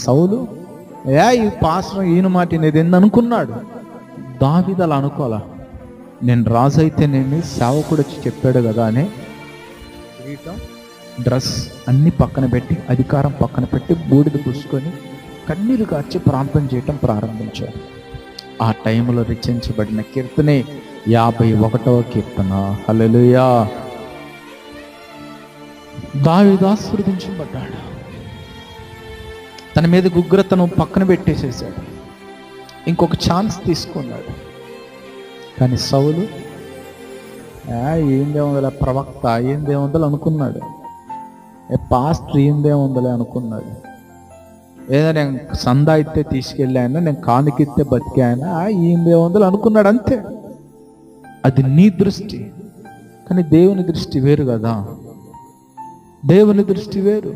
సౌలు ఈ పాస్టర్ ఈయన మాట అనేది అనుకున్నాడు. దావీదు అలా అనుకోవాలా, నేను రాజు అయితేనేమి సేవకుడు వచ్చి చెప్పాడు కదా అని డ్రెస్ అన్ని పక్కన పెట్టి, అధికారం పక్కన పెట్టి, బూడిద పూసుకొని కన్నీరు కార్చి ప్రార్థన చేయటం ప్రారంభించాడు. ఆ టైంలో రచించబడిన కీర్తనే 51వ కీర్తన. హల్లెలూయా. దావీదు ఆశీర్వదించబడ్డాడు. తన మీద ఉగ్రతను పక్కన పెట్టేసేసాడు, ఇంకొక ఛాన్స్ తీసుకున్నాడు. కానీ సౌలు ఏందేముందలే, ప్రవక్త ఏందేముందలే అనుకున్నాడు, పాస్టర్ ఏందేముందలే అనుకున్నాడు. ఏదో నేను సందా ఇస్తే తీసుకెళ్ళాను, నేను కానుకిస్తే బతికాయన, ఏందేముందలే అనుకున్నాడు, అంతే. అది నీ దృష్టి, కానీ దేవుని దృష్టి వేరు కదా. దేవుని దృష్టి వేరు.